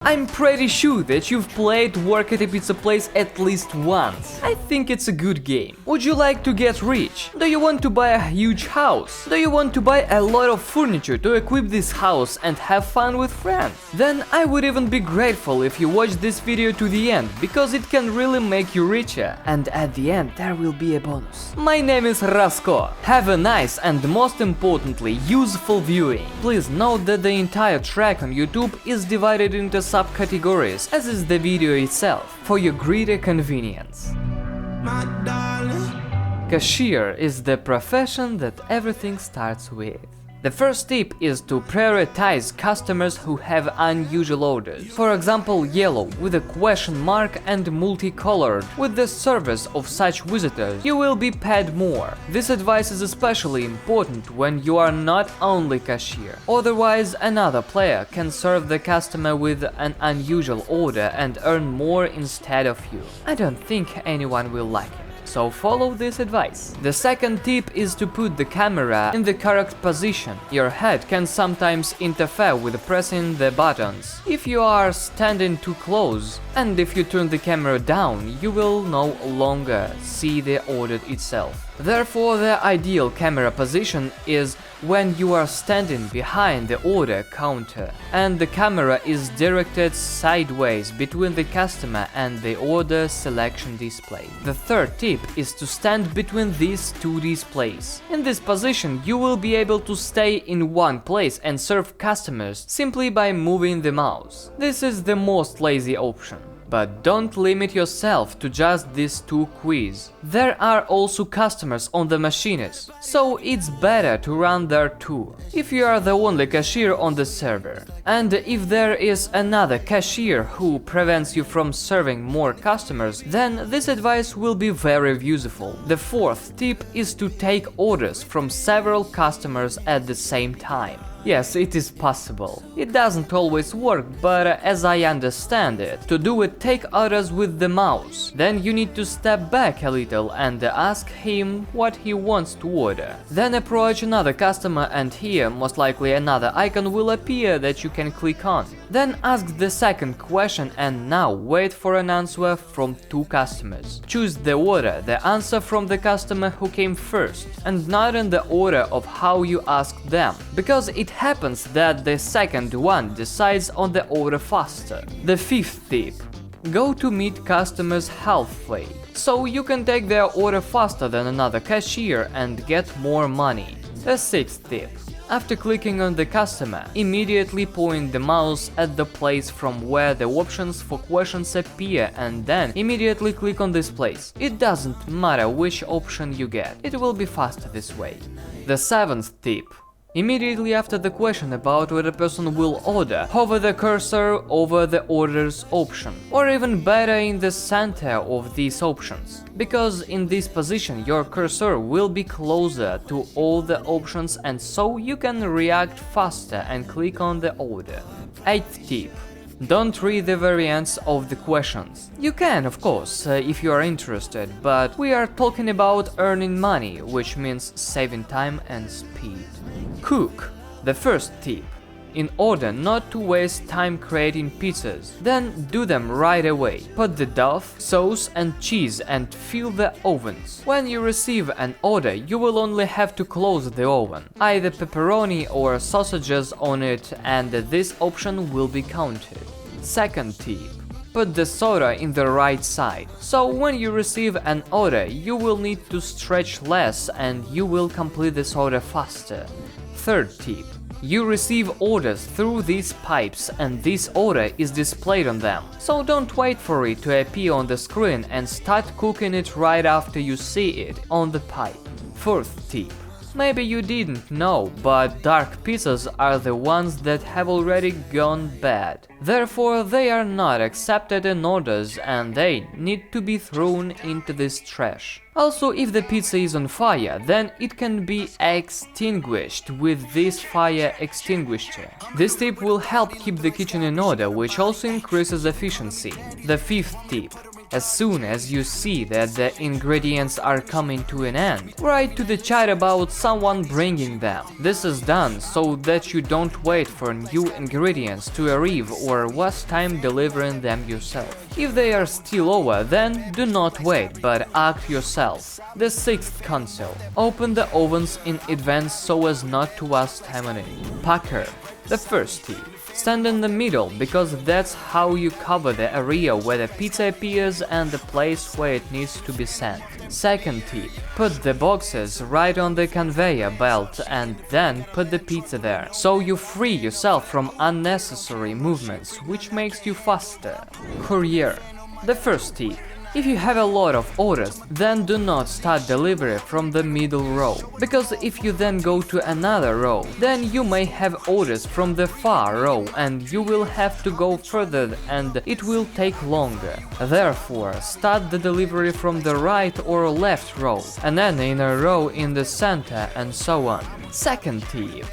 I'm pretty sure that you've played Work at a Pizza Place at least once. I think it's a good game. Would you like to get rich? Do you want to buy a huge house? Do you want to buy a lot of furniture to equip this house and have fun with friends? Then I would even be grateful if you watch this video to the end, because it can really make you richer. And at the end there will be a bonus. My name is Rasko. Have a nice and most importantly useful viewing. Please note that the entire track on YouTube is divided into subcategories, as is the video itself, for your greater convenience. Cashier is the profession that everything starts with. The first tip is to prioritize customers who have unusual orders. For example, yellow with a question mark and multicolored. With the service of such visitors, you will be paid more. This advice is especially important when you are not only cashier. Otherwise, another player can serve the customer with an unusual order and earn more instead of you. I don't think anyone will like it. So follow this advice. The second tip is to put the camera in the correct position. Your head can sometimes interfere with pressing the buttons. If you are standing too close and if you turn the camera down, you will no longer see the order itself. Therefore, the ideal camera position is when you are standing behind the order counter and the camera is directed sideways between the customer and the order selection display. The third tip is to stand between these two displays. In this position, you will be able to stay in one place and serve customers simply by moving the mouse. This is the most lazy option. But don't limit yourself to just these two keys. There are also customers on the machines, so it's better to run there too, if you are the only cashier on the server. And if there is another cashier who prevents you from serving more customers, then this advice will be very useful. The fourth tip is to take orders from several customers at the same time. Yes, it is possible. It doesn't always work, but as I understand it, to do it, take orders with the mouse. Then you need to step back a little and ask him what he wants to order. Then approach another customer and here most likely another icon will appear that you can click on. Then ask the second question and now wait for an answer from two customers. Choose the order, the answer from the customer who came first, and not in the order of how you asked them, because it happens that the second one decides on the order faster. The fifth tip: go to meet customers halfway, so you can take their order faster than another cashier and get more money. The sixth tip: after clicking on the customer, immediately point the mouse at the place from where the options for questions appear and then immediately click on this place. It doesn't matter which option you get, it will be faster this way. The seventh tip: immediately after the question about what a person will order, hover the cursor over the orders option, or even better in the center of these options, because in this position your cursor will be closer to all the options and so you can react faster and click on the order. Eighth tip: don't read the variants of the questions. You can, of course, if you are interested, but we are talking about earning money, which means saving time and speed. Cook. The first tip: in order not to waste time creating pizzas, then do them right away. Put the dough, sauce and cheese and fill the ovens. When you receive an order, you will only have to close the oven, either pepperoni or sausages on it, and this option will be counted. Second tip: put the soda in the right side, so when you receive an order, you will need to stretch less and you will complete the soda faster. Third tip: you receive orders through these pipes and this order is displayed on them, so don't wait for it to appear on the screen and start cooking it right after you see it on the pipe. Fourth tip: maybe you didn't know, but dark pizzas are the ones that have already gone bad. Therefore, they are not accepted in orders and they need to be thrown into this trash. Also, if the pizza is on fire, then it can be extinguished with this fire extinguisher. This tip will help keep the kitchen in order, which also increases efficiency. The fifth tip: As soon as you see that the ingredients are coming to an end, write to the chat about someone bringing them. This is done so that you don't wait for new ingredients to arrive or waste time delivering them yourself. If they are still over, then do not wait, but act yourself. The sixth counsel: open the ovens in advance so as not to waste time on it. Packer. The first tip: stand in the middle, because that's how you cover the area where the pizza appears and the place where it needs to be sent. Second tip: put the boxes right on the conveyor belt and then put the pizza there, so you free yourself from unnecessary movements, which makes you faster. Courier. The first tip: if you have a lot of orders, then do not start delivery from the middle row, because if you then go to another row, then you may have orders from the far row and you will have to go further and it will take longer. Therefore, start the delivery from the right or left row, and then in a row in the center, and so on. Second tip: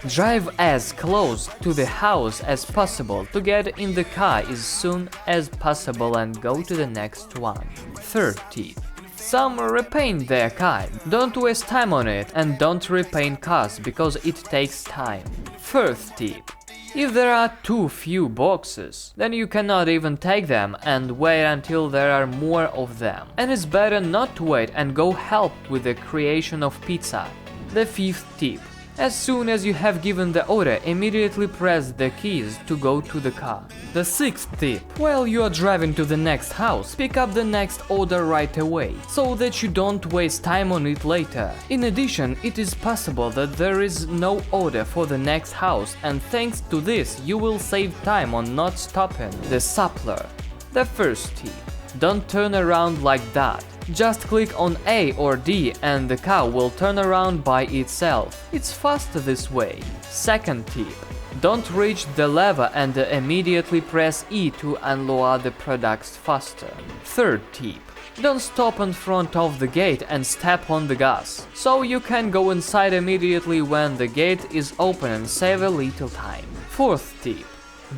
drive as close to the house as possible to get in the car as soon as possible and go to the next one. Third tip: some repaint their car. Don't waste time on it and don't repaint cars because it takes time. Fourth tip: if there are too few boxes, then you cannot even take them and wait until there are more of them. And it's better not to wait and go help with the creation of pizza. The fifth tip: as soon as you have given the order, immediately press the keys to go to the car. The sixth tip: while you are driving to the next house, pick up the next order right away, so that you don't waste time on it later. In addition, it is possible that there is no order for the next house, and thanks to this, you will save time on not stopping. The suppler. The first tip: don't turn around like that. Just click on A or D and the car will turn around by itself. It's faster this way. Second tip: don't reach the lever and immediately press E to unload the products faster. Third tip: don't stop in front of the gate and step on the gas, so you can go inside immediately when the gate is open and save a little time. Fourth tip: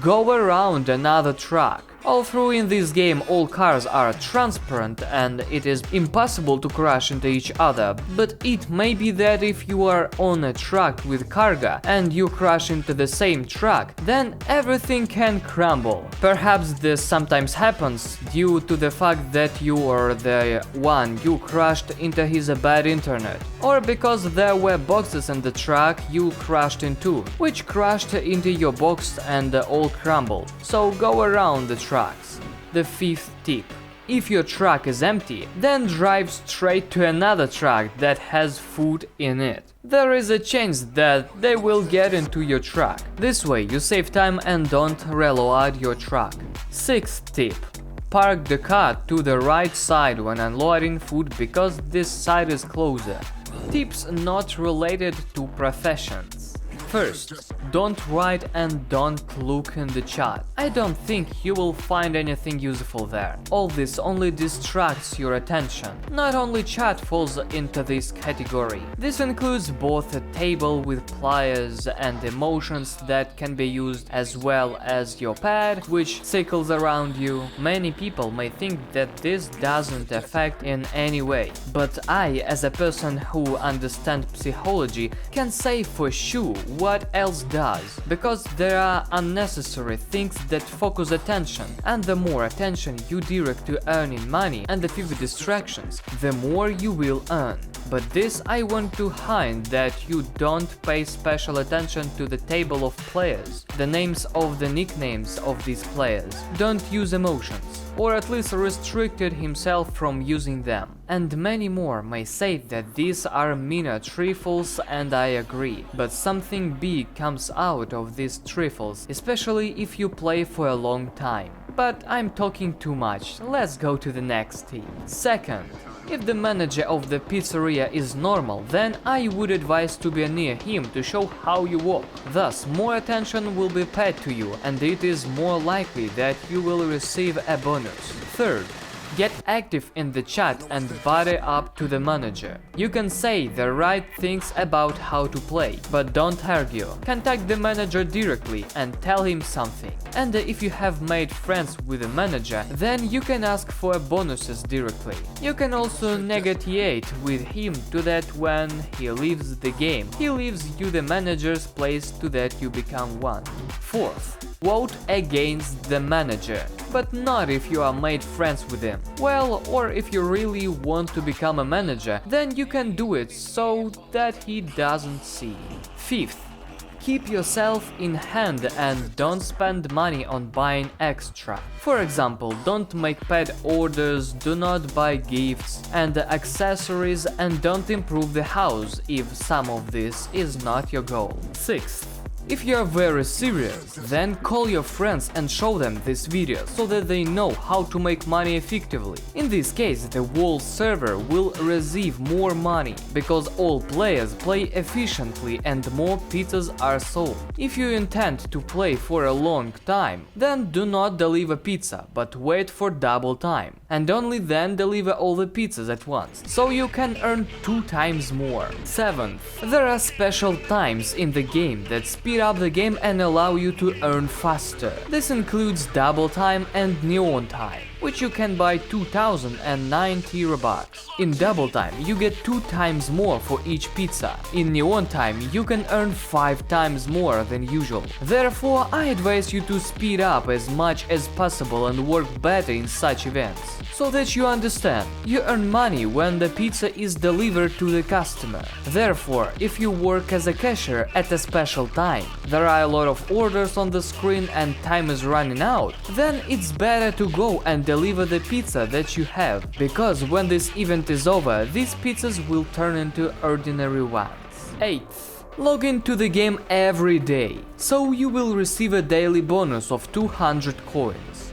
go around another truck. Although in this game all cars are transparent and it is impossible to crash into each other, but it may be that if you are on a truck with cargo and you crash into the same truck, then everything can crumble. Perhaps this sometimes happens due to the fact that you or the one you crashed into has a bad internet, or because there were boxes in the truck you crashed into, which crashed into your box and all crumbled. So go around the trucks. The fifth tip: if your truck is empty, then drive straight to another truck that has food in it. There is a chance that they will get into your truck. This way you save time and don't reload your truck. Sixth tip: park the car to the right side when unloading food because this side is closer. Tips not related to professions. First, don't write and don't look in the chat. I don't think you will find anything useful there. All this only distracts your attention. Not only chat falls into this category. This includes both a table with pliers and emotions that can be used, as well as your pad, which circles around you. Many people may think that this doesn't affect in any way, but I, as a person who understands psychology, can say for sure what else does, because there are unnecessary things that focus attention, and the more attention you direct to earning money and the fewer distractions, the more you will earn. But this I want to hide that you don't pay special attention to the table of players, the names of the nicknames of these players. Don't use emotions, or at least restricted himself from using them. And many more may say that these are minor trifles, and I agree, but something big comes out of these trifles, especially if you play for a long time. But I'm talking too much, let's go to the next tip. Second, if the manager of the pizzeria is normal, then I would advise to be near him to show how you walk. Thus, more attention will be paid to you, and it is more likely that you will receive a bonus. Third, Get active in the chat and body up to the manager. You can say the right things about how to play, but don't argue. Contact the manager directly and tell him something. And if you have made friends with the manager, then you can ask for bonuses directly. You can also negotiate with him to that when he leaves the game, he leaves you the manager's place to that you become one. Fourth, vote against the manager, but not if you are made friends with him. Well, or if you really want to become a manager, then you can do it so that he doesn't see. Fifth, keep yourself in hand and don't spend money on buying extra. For example, don't make pet orders, do not buy gifts and accessories, and don't improve the house if some of this is not your goal. Sixth, if you are very serious, then call your friends and show them this video so that they know how to make money effectively. In this case, the whole server will receive more money because all players play efficiently and more pizzas are sold. If you intend to play for a long time, then do not deliver pizza, but wait for double time, and only then deliver all the pizzas at once, so you can earn 2 times more. Seventh, there are special times in the game that speed up the game and allow you to earn faster. This includes double time and neon time, which you can buy 2090 Robux. In double time, you get 2 times more for each pizza. In neon time, you can earn 5 times more than usual. Therefore, I advise you to speed up as much as possible and work better in such events. So that you understand, you earn money when the pizza is delivered to the customer. Therefore, if you work as a cashier at a special time, there are a lot of orders on the screen and time is running out, then it's better to go and deliver the pizza that you have, because when this event is over, these pizzas will turn into ordinary ones. 8th, log into the game every day, so you will receive a daily bonus of 200 coins.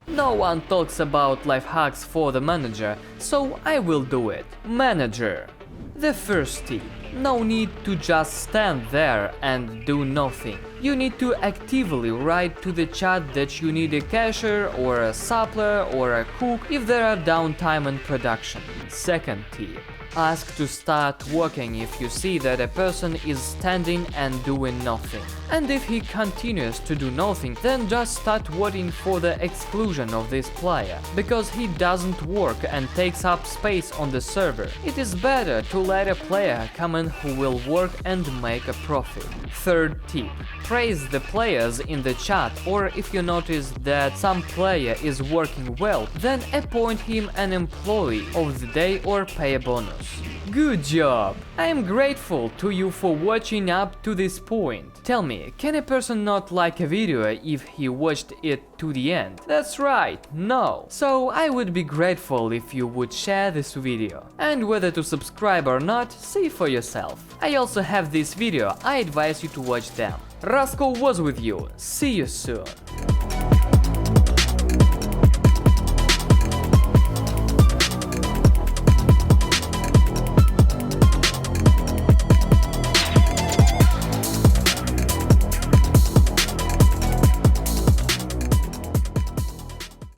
No one talks about life hacks for the manager, so I will do it. Manager. The first tip. No need to just stand there and do nothing. You need to actively write to the chat that you need a cashier or a suppler or a cook if there are downtime in production. Second tip. Ask to start working if you see that a person is standing and doing nothing. And if he continues to do nothing, then just start waiting for the exclusion of this player, because he doesn't work and takes up space on the server. It is better to let a player come in who will work and make a profit. Third tip. Praise the players in the chat, or if you notice that some player is working well, then appoint him an employee of the day or pay a bonus. Good job! I am grateful to you for watching up to this point. Tell me, can a person not like a video if he watched it to the end? That's right, no. So I would be grateful if you would share this video. And whether to subscribe or not, see for yourself. I also have this video, I advise you to watch them. Rasko was with you, see you soon.